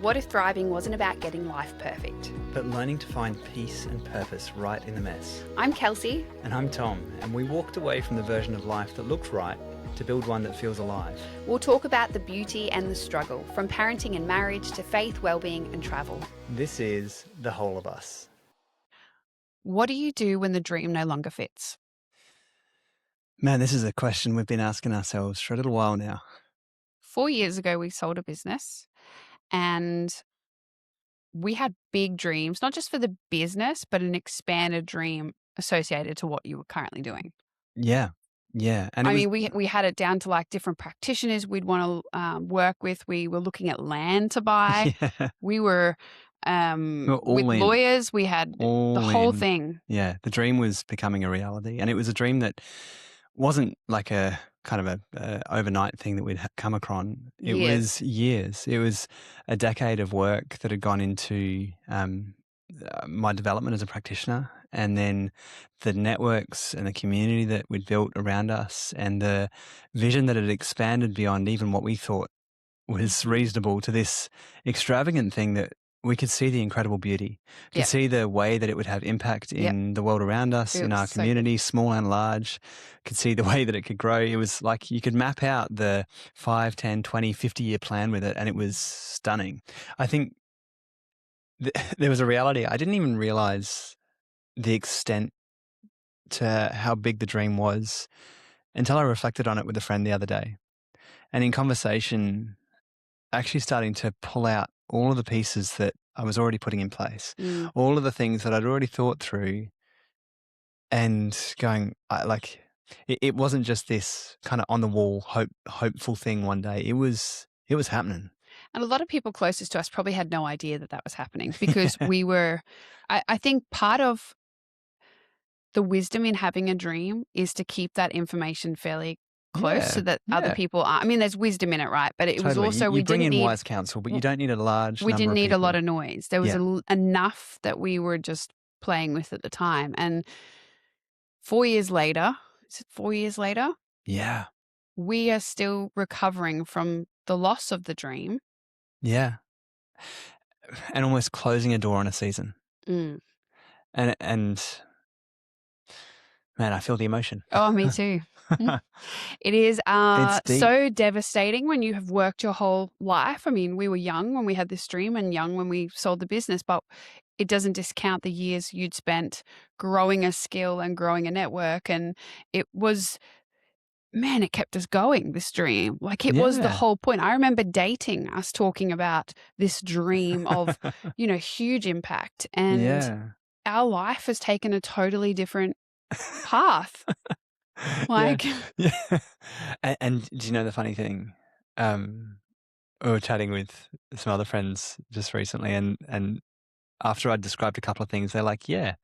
What if thriving wasn't about getting life perfect? but learning to find peace and purpose right in the mess. I'm Kelsey. And I'm Tom, and we walked away from the version of life that looked right to build one that feels alive. We'll talk about the beauty and the struggle, from parenting and marriage to faith, well-being and travel. This is The Whole of Us. What do you do when the dream no longer fits? Man, this is a question we've been asking ourselves for a little while now. 4 years ago, we sold a business and we had big dreams, not just for the business, but an expanded dream associated to what you were currently doing. Yeah. And we had it down to like different practitioners we'd want to work with. We were looking at land to buy. Yeah. We were all with in. lawyers. We had All the whole in. thing. Yeah, the dream was becoming a reality, and it was a dream that wasn't like a kind of a overnight thing that we'd come across. It was years. It was a decade of work that had gone into my development as a practitioner, and then the networks and the community that we'd built around us, and the vision that had expanded beyond even what we thought was reasonable to this extravagant thing that we could see the incredible beauty, could see the way that it would have impact in the world around us, in our community, small and large, could see the way that it could grow. It was like you could map out the 5, 10, 20, 50-year plan with it, and it was stunning. I think there was a reality. I didn't even realize the extent to how big the dream was until I reflected on it with a friend the other day. And in conversation, actually starting to pull out all of the pieces that I was already putting in place, all of the things that I'd already thought through, and going, it wasn't just this kind of on the wall, hopeful thing one day. It was happening. And a lot of people closest to us probably had no idea that was happening because we were, I think part of the wisdom in having a dream is to keep that information fairly close so that other people are. I mean, there's wisdom in it, right? But it was also you bring in wise counsel, but you don't need a large. We didn't need a lot of noise. There was enough that we were just playing with at the time. And 4 years later, is it 4 years later? Yeah, we are still recovering from the loss of the dream. Yeah, and almost closing a door on a season. And man, I feel the emotion. Oh, me too. It is so devastating when you have worked your whole life. I mean, we were young when we had this dream and young when we sold the business, but it doesn't discount the years you'd spent growing a skill and growing a network. And it was, man, it kept us going, this dream. Like it was the whole point. I remember dating us talking about this dream of, huge impact. And our life has taken a totally different path. And do you know the funny thing? We were chatting with some other friends just recently, and after I described a couple of things, they're like, "Yeah,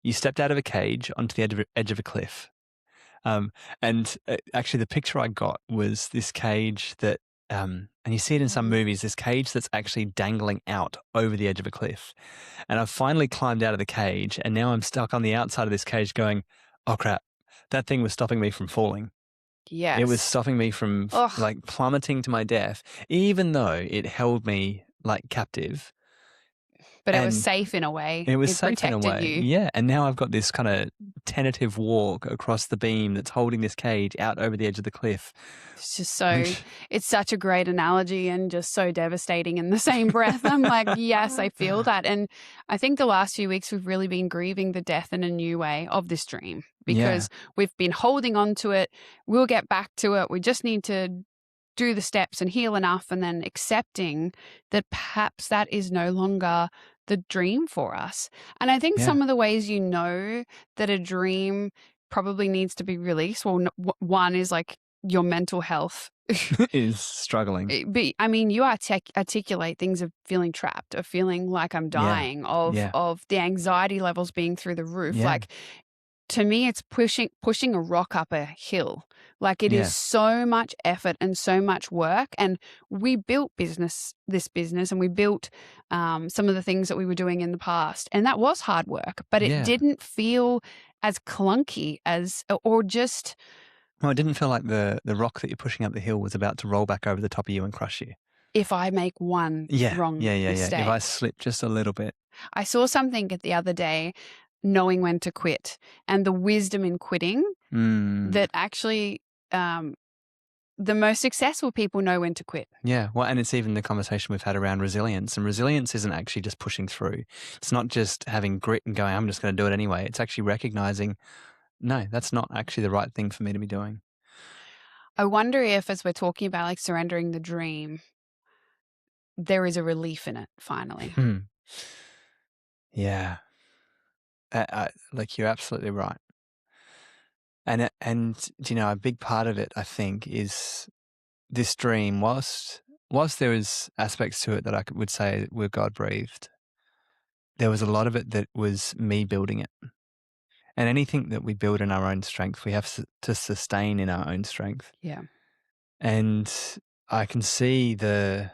you stepped out of a cage onto the edge of a cliff." And actually, the picture I got was this cage that, and you see it in some movies, this cage that's actually dangling out over the edge of a cliff. And I've finally climbed out of the cage, and now I'm stuck on the outside of this cage going, oh crap, that thing was stopping me from falling. Yes. It was stopping me from like plummeting to my death, even though it held me like captive. But it was safe in a way. It was safe in a way. You. Yeah. And now I've got this kind of tentative walk across the beam that's holding this cage out over the edge of the cliff. It's just it's such a great analogy and just so devastating in the same breath. I'm like, yes, I feel that. And I think the last few weeks we've really been grieving the death in a new way of this dream because we've been holding on to it. We'll get back to it. We just need to do the steps and heal enough, and then accepting that perhaps that is no longer the dream for us. And I think some of the ways that a dream probably needs to be released, well, one is like your mental health is struggling. I mean, you articulate things of feeling trapped, of feeling like I'm dying, of the anxiety levels being through the roof. Like, to me, it's pushing a rock up a hill. Like it is so much effort and so much work. And we built this business, and we built some of the things that we were doing in the past. And that was hard work, but it didn't feel as clunky or just. Well, it didn't feel like the rock that you're pushing up the hill was about to roll back over the top of you and crush you. if I make one wrong mistake. If I slip just a little bit. I saw something the other day, knowing when to quit and the wisdom in quitting, that actually the most successful people know when to quit. Yeah, well, and it's even the conversation we've had around resilience. And resilience isn't actually just pushing through. It's not just having grit and going, I'm just going to do it anyway. It's actually recognizing, no, that's not actually the right thing for me to be doing. I wonder if, as we're talking about like surrendering the dream, there is a relief in it finally. Yeah. Like, you're absolutely right. And you know, a big part of it, I think, is this dream, whilst there is aspects to it that I would say were God-breathed, there was a lot of it that was me building it. And anything that we build in our own strength, we have to sustain in our own strength. Yeah. And I can see a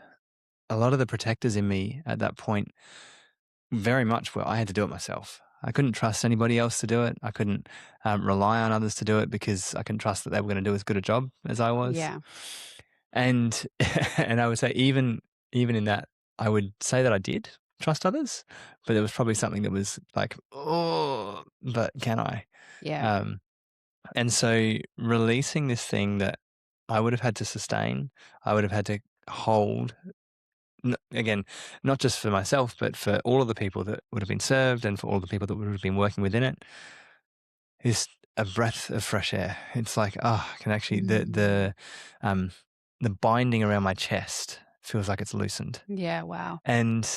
lot of the protectors in me at that point very much where I had to do it myself. I couldn't trust anybody else to do it. I couldn't rely on others to do it because I couldn't trust that they were going to do as good a job as I was. Yeah. And I would say even in that, I would say that I did trust others, but there was probably something that was like, oh, but can I? Yeah. And so releasing this thing that I would have had to sustain, I would have had to hold, again, not just for myself, but for all of the people that would have been served and for all the people that would have been working within it, is a breath of fresh air. It's like, I can actually, the binding around my chest feels like it's loosened. Yeah, wow. And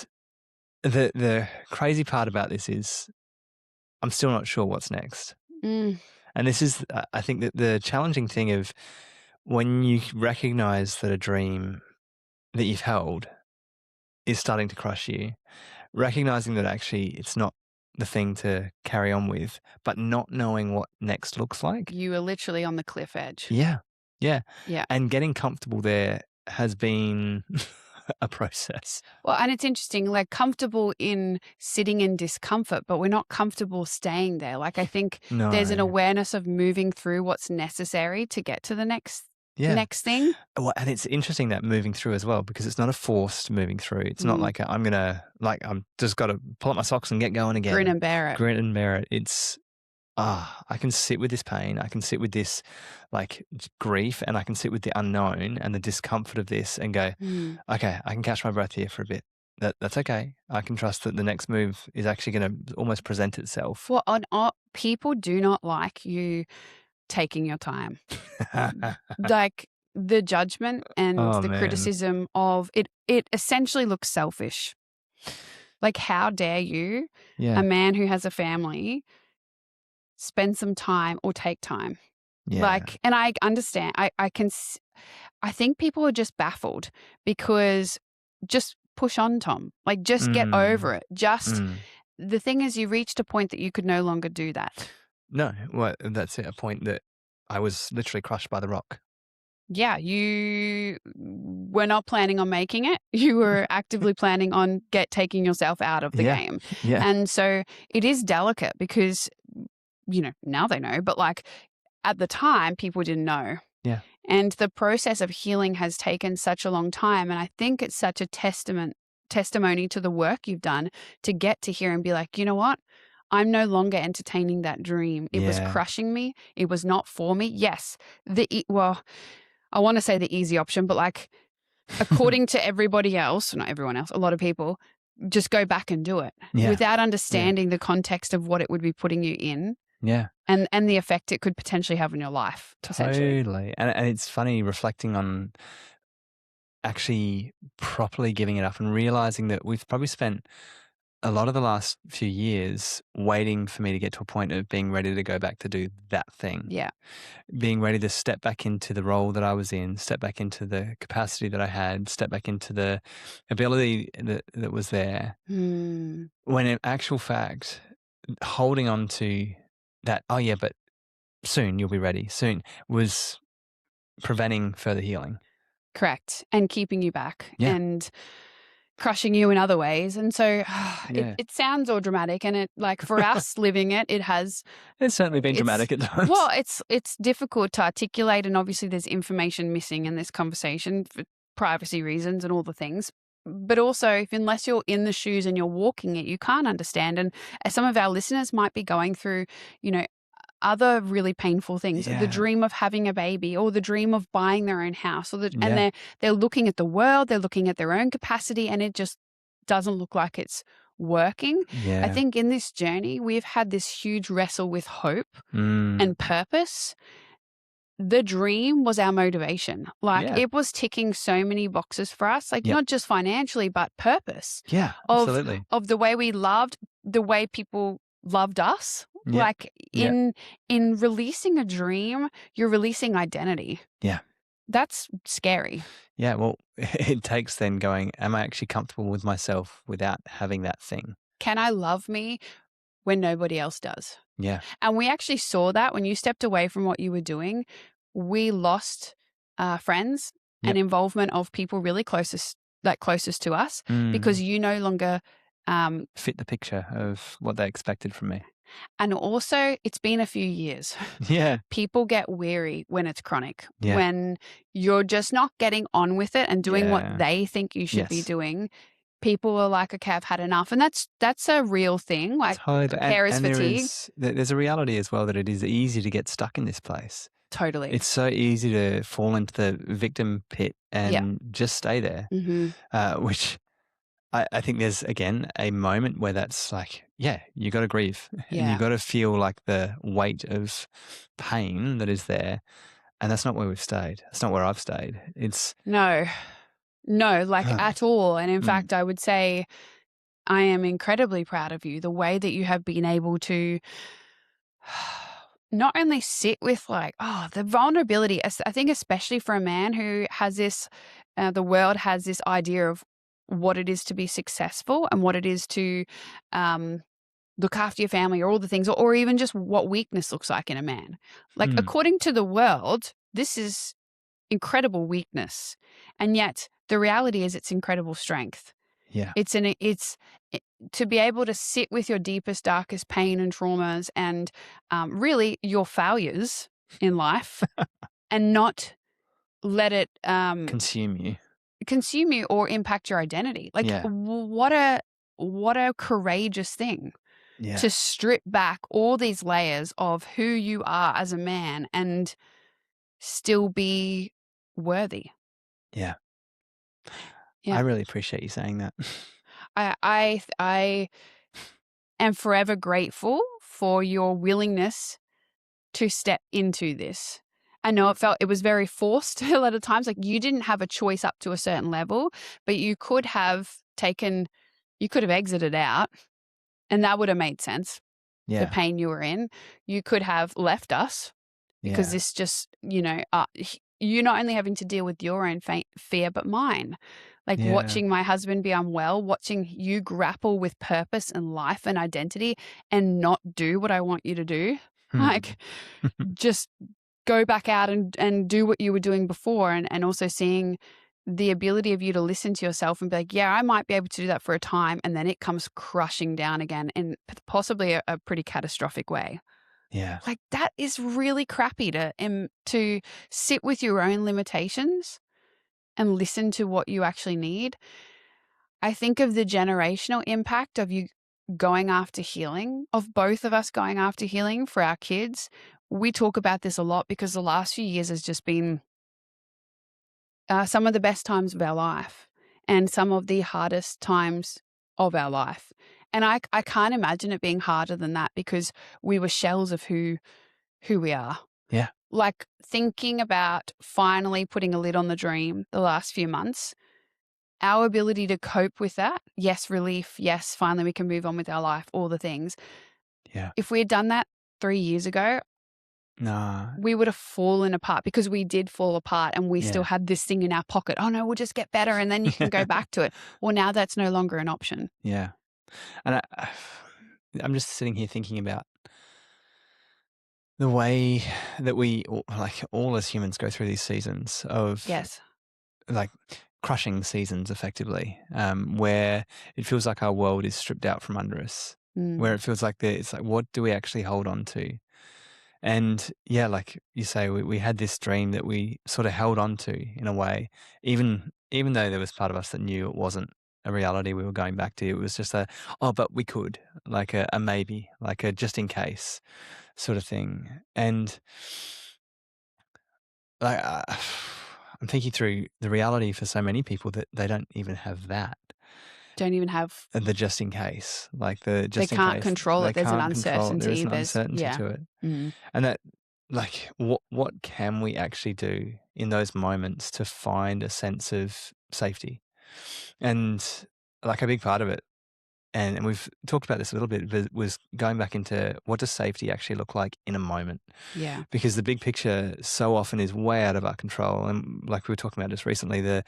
the crazy part about this is I'm still not sure what's next. And this is, I think, that the challenging thing of when you recognize that a dream that you've held is starting to crush you, recognizing that actually it's not the thing to carry on with, but not knowing what next looks like. You are literally on the cliff edge. Yeah. Yeah. Yeah. And getting comfortable there has been a process. Well, and it's interesting, like comfortable in sitting in discomfort, but we're not comfortable staying there. Like I think there's an awareness of moving through what's necessary to get to the next thing. Well, and it's interesting that moving through as well, because it's not a forced moving through. It's not like I'm just got to pull up my socks and get going again. Grin and bear it. Grin and bear it. It's, I can sit with this pain. I can sit with this like grief, and I can sit with the unknown and the discomfort of this and go, okay, I can catch my breath here for a bit. That's okay. I can trust that the next move is actually going to almost present itself. Well, people do not like you taking your time. Like the judgment and the criticism of it essentially looks selfish. Like, how dare you, a man who has a family, spend some time or take time? Like, and I understand. I think people are just baffled because just push on, Tom. Like, just get over it. The thing is, you reached a point that you could no longer do that. No, well, that's it. A point that I was literally crushed by the rock. Yeah, you were not planning on making it. You were actively planning on taking yourself out of the game. Yeah. And so it is delicate because, you know, now they know, but like at the time, people didn't know. Yeah. And the process of healing has taken such a long time. And I think it's such a testimony to the work you've done to get to here and be like, you know what? I'm no longer entertaining that dream. It was crushing me. It was not for me. Yes. I want to say the easy option, but like according to everybody else, not everyone else, a lot of people, just go back and do it without understanding the context of what it would be putting you in. Yeah. And the effect it could potentially have on your life. Totally. And it's funny reflecting on actually properly giving it up and realizing that we've probably spent a lot of the last few years waiting for me to get to a point of being ready to go back to do that thing. Yeah. Being ready to step back into the role that I was in, step back into the capacity that I had, step back into the ability that was there. When in actual fact, holding on to that, but soon you'll be ready, soon, was preventing further healing. Correct. And keeping you back and crushing you in other ways. And so it sounds all dramatic, and it, like, for us living it has. It's certainly been dramatic at times. Well, it's difficult to articulate, and obviously there's information missing in this conversation privacy reasons and all the things. But also, unless you're in the shoes and you're walking it, you can't understand. And some of our listeners might be going through, other really painful things, the dream of having a baby or the dream of buying their own house, and they're looking at the world, they're looking at their own capacity, and it just doesn't look like it's working. I think in this journey, we've had this huge wrestle with hope and purpose. The dream was our motivation. It was ticking so many boxes for us, not just financially, but purpose. Yeah, absolutely. Of the way we loved, the way people loved us. In releasing a dream, you're releasing identity. Yeah. That's scary. Yeah, well, it takes then going, am I actually comfortable with myself without having that thing? Can I love me when nobody else does? Yeah. And we actually saw that when you stepped away from what you were doing, we lost friends and involvement of people really closest to us because you no longer fit the picture of what they expected from me. And also, it's been a few years. Yeah. People get weary when it's chronic, Yeah. when you're just not getting on with it and doing what they think you should be doing. People are like, okay, I've had enough. And that's a real thing. Totally. Carers fatigue. There's a reality as well that it is easy to get stuck in this place. Totally. It's so easy to fall into the victim pit and just stay there, which I think there's, again, a moment where that's like, you got to grieve and you got to feel like the weight of pain that is there. And that's not where we've stayed. That's not where I've stayed. It's No, at all. And in fact, I would say I am incredibly proud of you, the way that you have been able to not only sit with the vulnerability. I think especially for a man who has this, the world has this idea of what it is to be successful and what it is to look after your family or all the things, or even just what weakness looks like in a man. According to the world, this is incredible weakness. And yet the reality is it's incredible strength. Yeah. It's to be able to sit with your deepest, darkest pain and traumas and really your failures in life and not let it consume you or impact your identity. What a courageous thing to strip back all these layers of who you are as a man and still be worthy. Yeah. I really appreciate you saying that. I am forever grateful for your willingness to step into this. I know it was very forced a lot of times. You didn't have a choice up to a certain level, but you could have exited out and that would have made sense. Yeah. The pain you were in. You could have left us because this just, you're not only having to deal with your own fear, but mine. Watching my husband be unwell, watching you grapple with purpose and life and identity and not do what I want you to do. Just go back out and do what you were doing before. And also seeing the ability of you to listen to yourself and be like, I might be able to do that for a time. And then it comes crushing down again in possibly a pretty catastrophic way. Yeah. That is really crappy to sit with your own limitations and listen to what you actually need. I think of the generational impact of you going after healing, of both of us going after healing for our kids. We talk about this a lot because the last few years has just been some of the best times of our life and some of the hardest times of our life. And I can't imagine it being harder than that because we were shells of who we are. Yeah. Thinking about finally putting a lid on the dream the last few months, our ability to cope with that, yes, relief, yes, finally we can move on with our life, all the things. Yeah. If we had done that 3 years ago, we would have fallen apart because we did fall apart and we still had this thing in our pocket. Oh no, we'll just get better and then you can go back to it. Well, now that's no longer an option. Yeah. And I'm just sitting here thinking about the way that we, all as humans, go through these seasons of crushing seasons, effectively, where it feels like our world is stripped out from under us, where it feels like it's like, what do we actually hold on to? And like you say, we had this dream that we sort of held on to in a way, even even though there was part of us that knew it wasn't a reality we were going back to, it was just but we could, like a maybe, like a just in case sort of thing. And like, I'm thinking through the reality for so many people that they don't even have that. Don't even have the just in case, like the just they in can't case. control They it. There's an can't control it. There is uncertainty. an uncertainty Yeah. to it. Mm. And that, like, what can we actually do in those moments to find a sense of safety? And like a big part of it, and we've talked about this a little bit, but was going back into what does safety actually look like in a moment? Yeah. Because the big picture so often is way out of our control. And like we were talking about just recently, the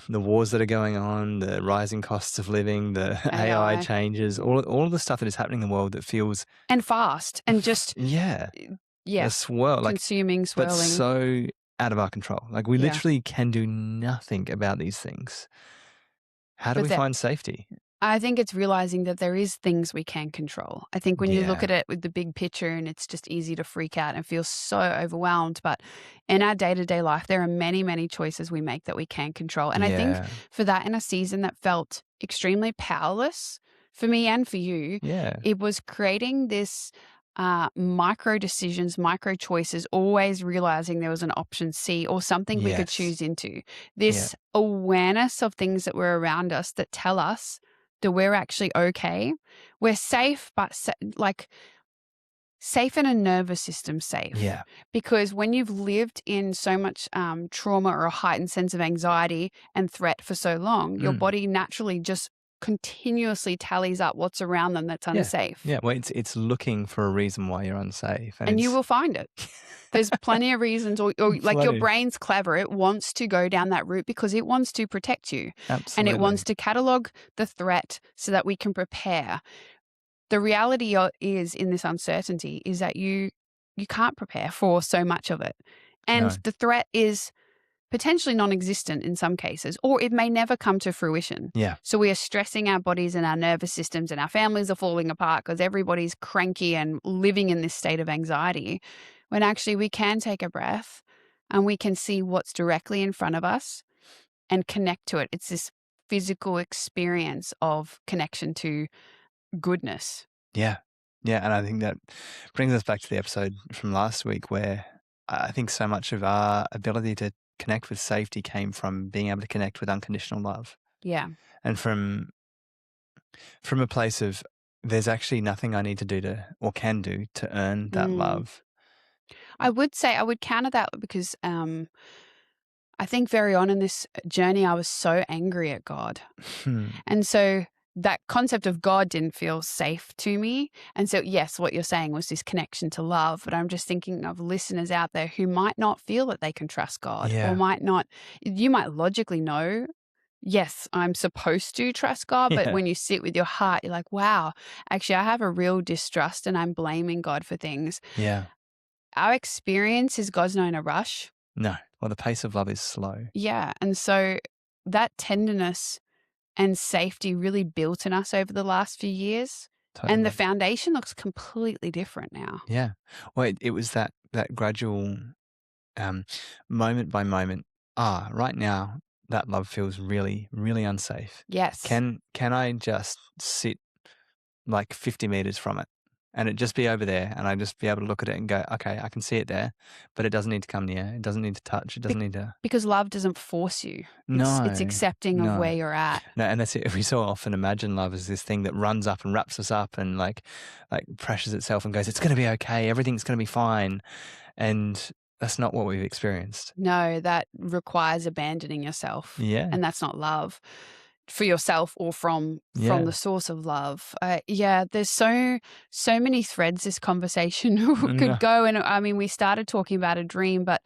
wars that are going on, the rising costs of living, the AI changes, all of the stuff that is happening in the world that feels and fast and just a swirl, like consuming, swirling, but so out of our control. Like we literally can do nothing about these things. How do we find safety? I think it's realizing that there is things we can control. I think when you look at it with the big picture, and it's just easy to freak out and feel so overwhelmed. But in our day-to-day life, there are many, many choices we make that we can control. And I think for that, in a season that felt extremely powerless for me and for you, it was creating this micro decisions, micro choices, always realizing there was an option C or something we could choose into. This awareness of things that were around us that tell us that we're actually okay. We're safe, but safe in a nervous system safe. Yeah. Because when you've lived in so much trauma or a heightened sense of anxiety and threat for so long, your body naturally just continuously tallies up what's around them that's unsafe. Yeah, well, it's looking for a reason why you're unsafe. And you will find it. There's plenty of reasons, or like your brain's clever. It wants to go down that route because it wants to protect you. Absolutely. And it wants to catalog the threat so that we can prepare. The reality is in this uncertainty is that you can't prepare for so much of it. And the threat is potentially non-existent in some cases, or it may never come to fruition. Yeah. So we are stressing our bodies and our nervous systems, and our families are falling apart because everybody's cranky and living in this state of anxiety, when actually we can take a breath and we can see what's directly in front of us and connect to it. It's this physical experience of connection to goodness. Yeah. Yeah. And I think that brings us back to the episode from last week where I think so much of our ability to connect with safety came from being able to connect with unconditional love. Yeah. And from a place of there's actually nothing I need to do to or can do to earn that love. I would say I would counter that because I think very on in this journey I was so angry at God. And so that concept of God didn't feel safe to me. And so, yes, what you're saying was this connection to love, but I'm just thinking of listeners out there who might not feel that they can trust God or might not, you might logically know, yes, I'm supposed to trust God, but when you sit with your heart, you're like, wow, actually I have a real distrust and I'm blaming God for things. Yeah. Our experience is God's not in a rush. No. Well, the pace of love is slow. Yeah. And so that tenderness and safety really built in us over the last few years. Totally. And the foundation looks completely different now. Yeah. Well, it was that gradual moment by moment. Right now, that love feels really, really unsafe. Yes. Can I just sit like 50 meters from it and it just be over there and I just be able to look at it and go, okay, I can see it there, but it doesn't need to come near. It doesn't need to touch. It doesn't need to. Because love doesn't force you. It's accepting of where you're at. No, and that's it. We so often imagine love as this thing that runs up and wraps us up and like pressures itself and goes, it's going to be okay. Everything's going to be fine. And that's not what we've experienced. No, that requires abandoning yourself. Yeah. And that's not love for yourself or from the source of love. There's so many threads this conversation could go. And I mean, we started talking about a dream, but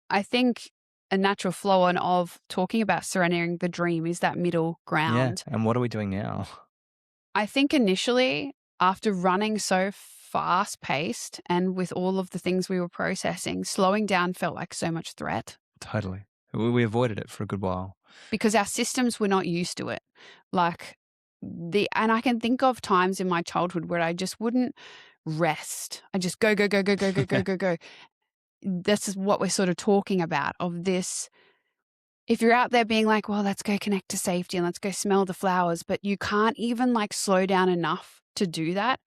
I think a natural flow on of talking about surrendering the dream is that middle ground. Yeah. And what are we doing now? I think initially, after running so fast paced and with all of the things we were processing, slowing down felt like so much threat. Totally. We avoided it for a good while. Because our systems were not used to it. And I can think of times in my childhood where I just wouldn't rest. I just go. This is what we're sort of talking about, of this if you're out there being like, well, let's go connect to safety and let's go smell the flowers, but you can't even like slow down enough to do that,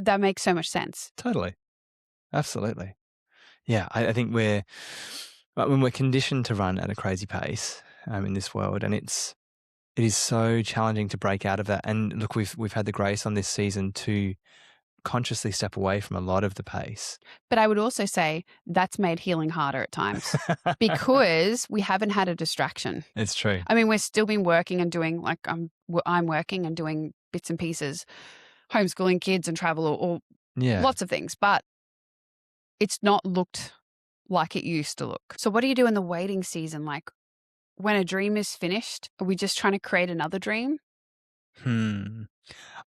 that makes so much sense. Totally. Absolutely. Yeah, I think when we're conditioned to run at a crazy pace in this world, and it is so challenging to break out of that. And look, we've had the grace on this season to consciously step away from a lot of the pace. But I would also say that's made healing harder at times because we haven't had a distraction. It's true. I mean, we've still been working and doing like I'm working and doing bits and pieces, homeschooling kids and travel or lots of things, but it's not looked like it used to look. So what do you do in the waiting season? Like when a dream is finished, are we just trying to create another dream?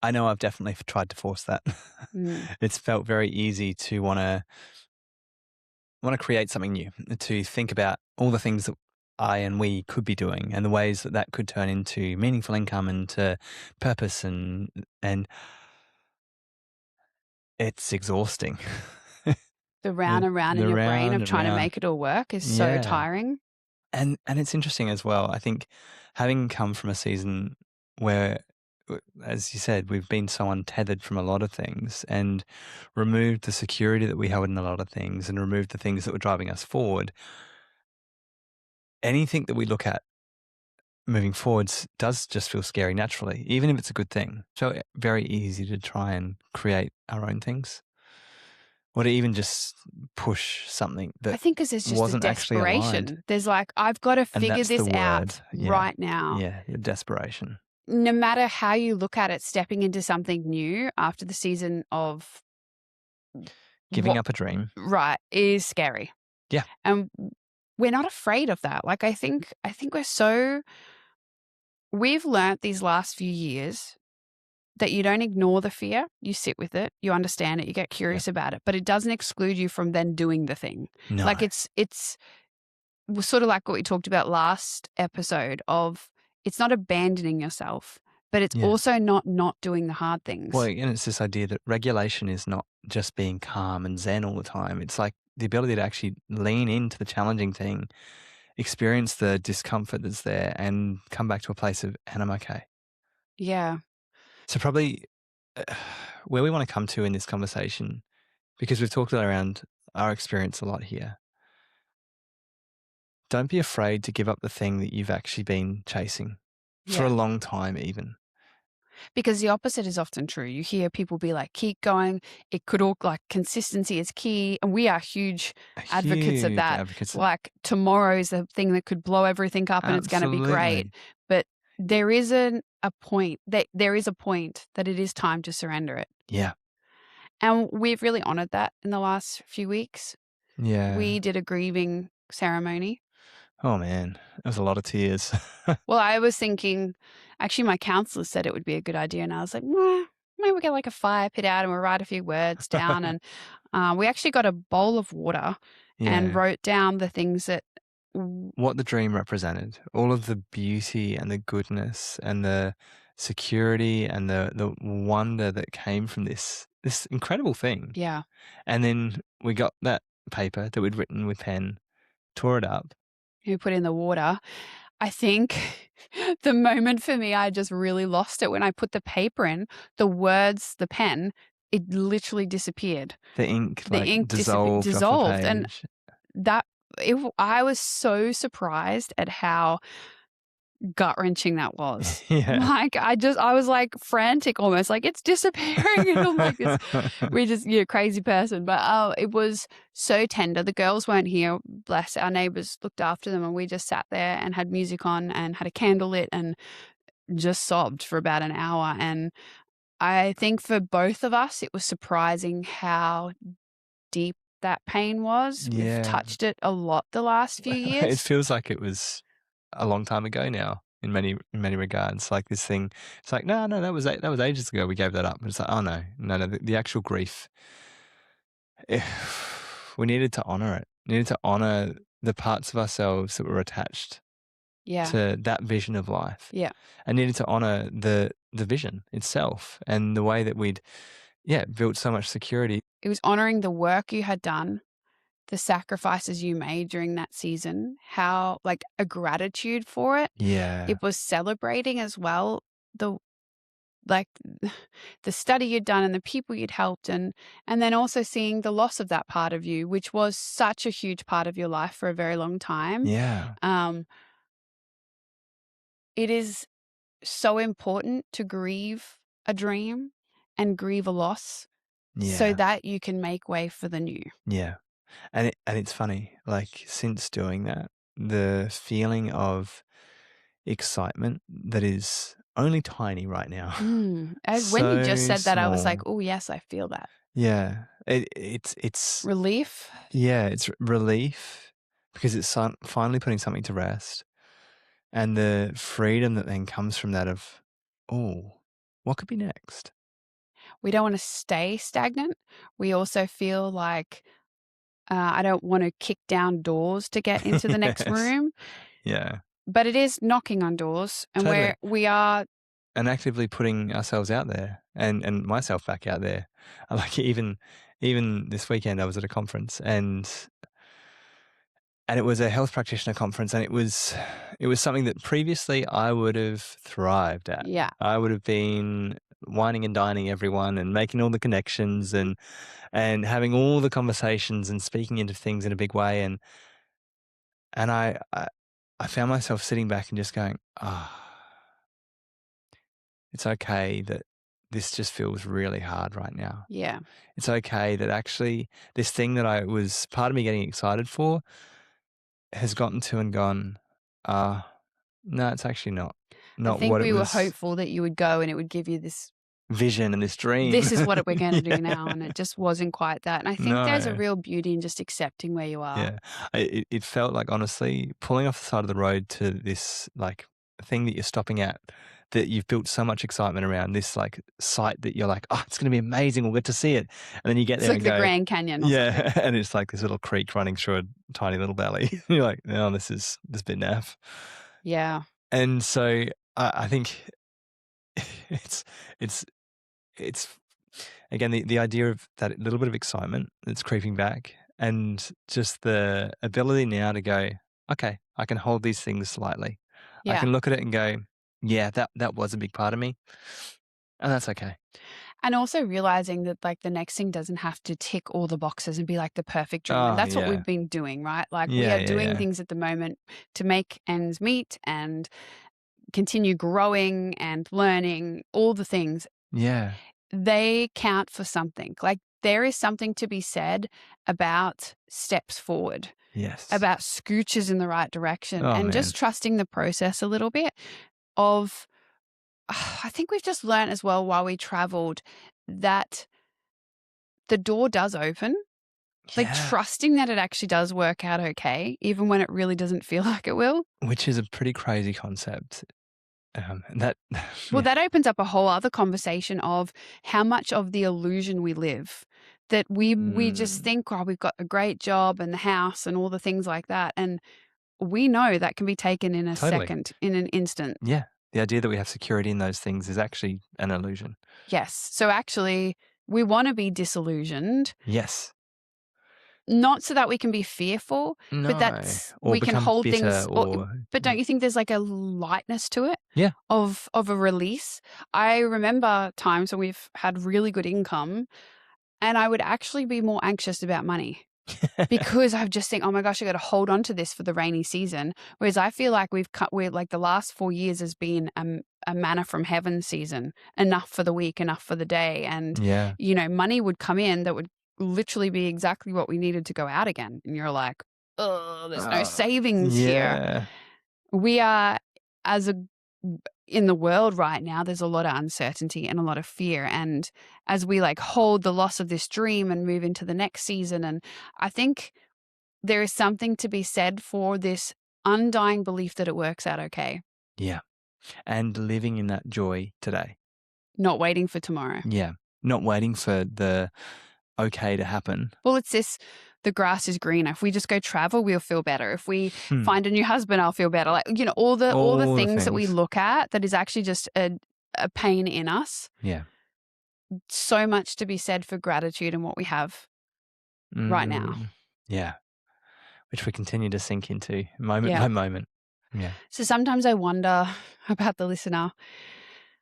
I know I've definitely tried to force that. It's felt very easy to want to create something new, to think about all the things that I and we could be doing and the ways that that could turn into meaningful income and to purpose, and it's exhausting. The round and round in your brain of trying to make it all work is so tiring. And it's interesting as well. I think having come from a season where, as you said, we've been so untethered from a lot of things and removed the security that we held in a lot of things and removed the things that were driving us forward. Anything that we look at moving forwards does just feel scary naturally, even if it's a good thing. So very easy to try and create our own things, or to even just push something that I think because there's just a desperation. There's like, I've got to figure this out right now. Yeah, desperation. No matter how you look at it, stepping into something new after the season of giving up a dream, right, is scary. Yeah, and we're not afraid of that. Like I think we've learnt these last few years that you don't ignore the fear, you sit with it, you understand it, you get curious about it, but it doesn't exclude you from then doing the thing. No. Like it's sort of like what we talked about last episode of, it's not abandoning yourself, but it's also not doing the hard things. Well, and it's this idea that regulation is not just being calm and zen all the time. It's like the ability to actually lean into the challenging thing, experience the discomfort that's there, and come back to a place of, and I'm okay. Yeah. So probably where we want to come to in this conversation, because we've talked around our experience a lot here, don't be afraid to give up the thing that you've actually been chasing for a long time even. Because the opposite is often true. You hear people be like, keep going. It could all, like, consistency is key. And we are huge advocates of that. Like tomorrow's the thing that could blow everything up and it's going to be great. But there is a point that it is time to surrender it. Yeah. And we've really honored that in the last few weeks. Yeah. We did a grieving ceremony. Oh, man. It was a lot of tears. Well, I was thinking, actually, my counselor said it would be a good idea. And I was like, maybe we'll get like a fire pit out and we'll write a few words down. And we actually got a bowl of water and wrote down the things that... what the dream represented. All of the beauty and the goodness and the security and the wonder that came from this incredible thing. Yeah. And then we got that paper that we'd written with pen, tore it up. We put in the water. I think the moment for me, I just really lost it when I put the paper in, the words, the pen, it literally disappeared. The ink dissolved off the page. And that I was so surprised at how gut-wrenching that was. Like I was like frantic almost, like it's disappearing. And I'm like, we're just, you're a crazy person. But it was so tender. The girls weren't here, bless, our neighbors looked after them, and we just sat there and had music on and had a candle lit and just sobbed for about an hour. And I think for both of us, it was surprising how deep that pain was. We've touched it a lot the last few years. It feels like it was a long time ago now in many regards. Like this thing, it's like, no, that was ages ago. We gave that up. It's like, oh no, the actual grief. We needed to honor it. We needed to honor the parts of ourselves that were attached to that vision of life. Yeah. And needed to honor the vision itself and the way that we'd built so much security. It was honoring the work you had done the sacrifices you made during that season, how like a gratitude for it. Yeah. It was celebrating as well the like the study you'd done and the people you'd helped, and then also seeing the loss of that part of you, which was such a huge part of your life for a very long time. Yeah. It is so important to grieve a dream and grieve a loss so Yeah. that you can make way for the new. Yeah. And it's funny, like since doing that, the feeling of excitement that is only tiny right now. When you So just said that, I was like, small. oh yes, I feel that. Yeah. It's Relief. yeah, it's relief because it's finally putting something to rest, and the freedom that then comes from that of, oh, what could be next? We don't want to stay stagnant. We also feel like I don't want to kick down doors to get into the next Yes. room. Yeah. But it is knocking on doors, and Totally. we are. And actively putting ourselves out there and myself back out there. Like even this weekend I was at a conference and it was a health practitioner conference, and it was something that previously I would have thrived at. Yeah. I would have been whining and dining everyone and making all the connections and having all the conversations and speaking into things in a big way, and I found myself sitting back and just going, it's okay that this just feels really hard right now. Yeah. It's okay that actually this thing that I was part of me getting excited for has gotten to and gone, no, it's actually not I think what it we were was. hopeful that you would go and it would give you this Vision and this dream. This is what we're going to do Yeah. now, and it just wasn't quite that. And I think there's a No. real beauty in just accepting where you are. Yeah. It felt like, honestly, pulling off the side of the road to this like thing that you're stopping at, that you've built so much excitement around, this like site that you're like, oh, it's going to be amazing, we'll get to see it. And then you get It's there like and the go, Grand Canyon. Or something. yeah, and it's like this little creek running through a tiny little valley. You're like, oh, this is a bit naff. Yeah. And so I think it's again the idea of that little bit of excitement that's creeping back, and just the ability now to go, okay, I can hold these things slightly. I Yeah. can look at it and go, yeah, that was a big part of me, and that's okay. And also realizing that like the next thing doesn't have to tick all the boxes and be like the perfect dream. And Oh, that's what yeah. we've been doing, right? Like we Yeah, are yeah, doing yeah. things at the moment to make ends meet and continue growing and learning, all the things. Yeah. They count for something. Like there is something to be said about steps forward, Yes. about scooches in the right direction, Oh, and man. just trusting the process a little bit of, I think we've just learned as well while we traveled that the door does open. Like Yeah. trusting that it actually does work out okay, even when it really doesn't feel like it will. Which is a pretty crazy concept. That Well, that opens up a whole other conversation of how much of the illusion we live, that we just think, oh, we've got a great job and the house and all the things like that. And we know that can be taken in a Totally. second, in an instant. Yeah. The idea that we have security in those things is actually an illusion. Yes. So actually, we want to be disillusioned. Yes. Not so that we can be fearful, No. but that's Or we can become hold bitter things. But don't you think there's like a lightness to it? Yeah. Of a release. I remember times when we've had really good income, and I would actually be more anxious about money because I just think, oh my gosh, I got to hold on to this for the rainy season. Whereas I feel like we're like the last 4 years has been a manna from heaven season, enough for the week, enough for the day, and Yeah. you know, money would come in that would literally be exactly what we needed to go out again. And you're like, oh, there's no savings here. Yeah. We are, in the world right now, there's a lot of uncertainty and a lot of fear. And as we like hold the loss of this dream and move into the next season, and I think there is something to be said for this undying belief that it works out okay. Yeah. And living in that joy today. Not waiting for tomorrow. Yeah. Not waiting for the okay to happen. Well, it's this, the grass is greener. If we just go travel, we'll feel better. If we find a new husband, I'll feel better. Like, you know, all the things that we look at that is actually just a pain in us. Yeah. So much to be said for gratitude and what we have right now. Yeah. Which we continue to sink into moment by moment. Yeah. So sometimes I wonder about the listener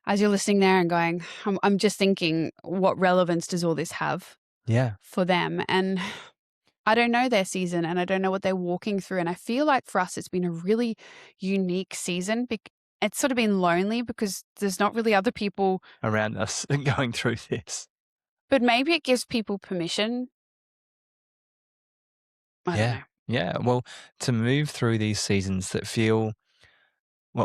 as you're listening there and going, I'm just thinking, what relevance does all this have for them? And I don't know their season and I don't know what they're walking through. And I feel like for us, it's been a really unique season. It's sort of been lonely because there's not really other people around us going through this. But maybe it gives people permission. I don't know. Yeah. Well, to move through these seasons that feel,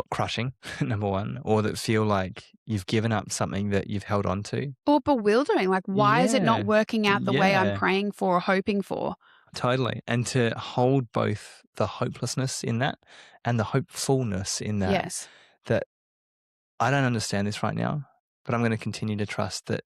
crushing, number one, or that feel like you've given up something that you've held on to. Or bewildering. Like, why is it not working out the way I'm praying for or hoping for? Totally. And to hold both the hopelessness in that and the hopefulness in that. Yes. That I don't understand this right now, but I'm going to continue to trust that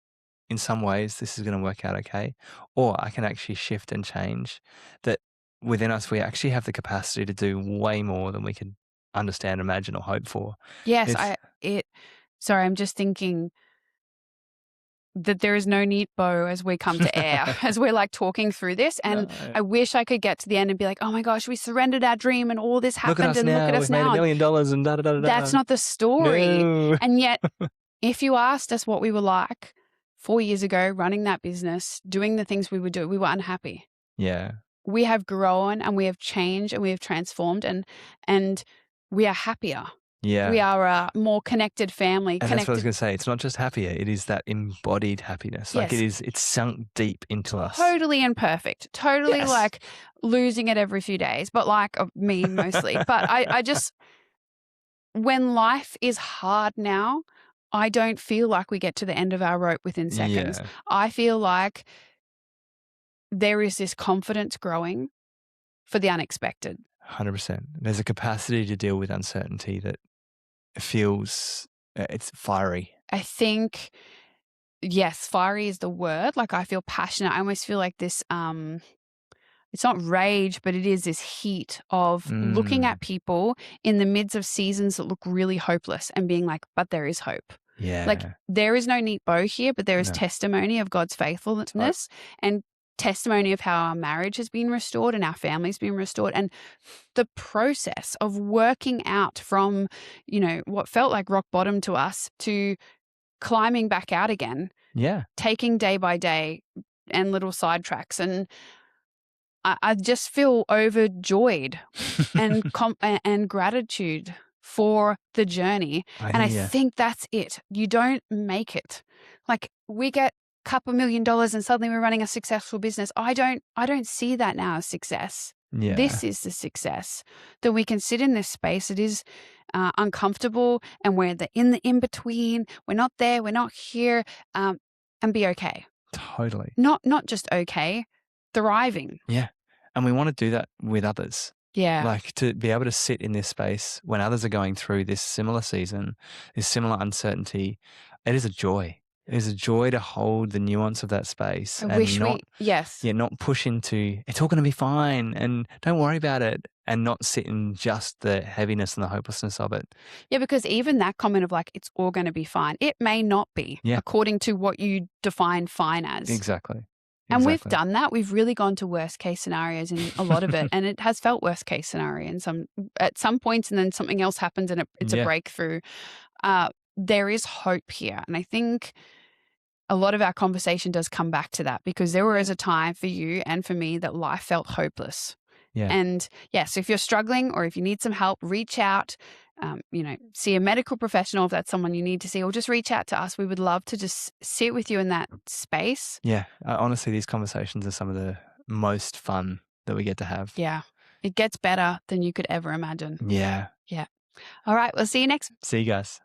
in some ways this is going to work out okay. Or I can actually shift and change. That within us, we actually have the capacity to do way more than we can understand, imagine, or hope for. Yes. Sorry, I'm just thinking that there is no neat bow as we come to air, as we're like talking through this. And I wish I could get to the end and be like, oh my gosh, we surrendered our dream and all this happened and look at us now. We've made $1 million and da-da-da-da-da. That's not the story. No. And yet, if you asked us what we were like 4 years ago, running that business, doing the things we would do, we were unhappy. Yeah. We have grown and we have changed and we have transformed and we are happier. Yeah. We are a more connected family. And that's what I was going to say. It's not just happier. It is that embodied happiness. Like it's sunk deep into us. Totally imperfect. Totally like losing it every few days, but like me mostly. But I just, when life is hard now, I don't feel like we get to the end of our rope within seconds. Yeah. I feel like there is this confidence growing for the unexpected. 100%. There's a capacity to deal with uncertainty that feels, it's fiery. I think, yes, fiery is the word. Like I feel passionate. I almost feel like this, it's not rage, but it is this heat of looking at people in the midst of seasons that look really hopeless and being like, but there is hope. Yeah. Like there is no neat bow here, but there is testimony of God's faithfulness and testimony of how our marriage has been restored and our family's been restored. And the process of working out from, what felt like rock bottom to us to climbing back out again. Yeah. Taking day by day and little sidetracks. And I just feel overjoyed and gratitude for the journey. I think that's it. You don't make it. Like we get a couple $1 million and suddenly we're running a successful business. I don't see that now as success. Yeah. This is the success that we can sit in this space. It is uncomfortable and we're in the in-between. We're not there. We're not here and be okay. Totally. Not just okay, thriving. Yeah. And we want to do that with others. Yeah. Like to be able to sit in this space when others are going through this similar season, this similar uncertainty. It is a joy. It is a joy to hold the nuance of that space not push into it's all going to be fine and don't worry about it and not sit in just the heaviness and the hopelessness of it. Yeah, because even that comment of like, it's all going to be fine. It may not be according to what you define fine as. Exactly. And we've done that. We've really gone to worst case scenarios in a lot of it. And it has felt worst case scenario at some points and then something else happens and it's a breakthrough. There is hope here. And I think a lot of our conversation does come back to that because there was a time for you and for me that life felt hopeless. Yeah. And so if you're struggling or if you need some help, reach out, see a medical professional if that's someone you need to see, or just reach out to us. We would love to just sit with you in that space. Yeah. Honestly, these conversations are some of the most fun that we get to have. Yeah. It gets better than you could ever imagine. Yeah. Yeah. All right. We'll see you next. See you guys.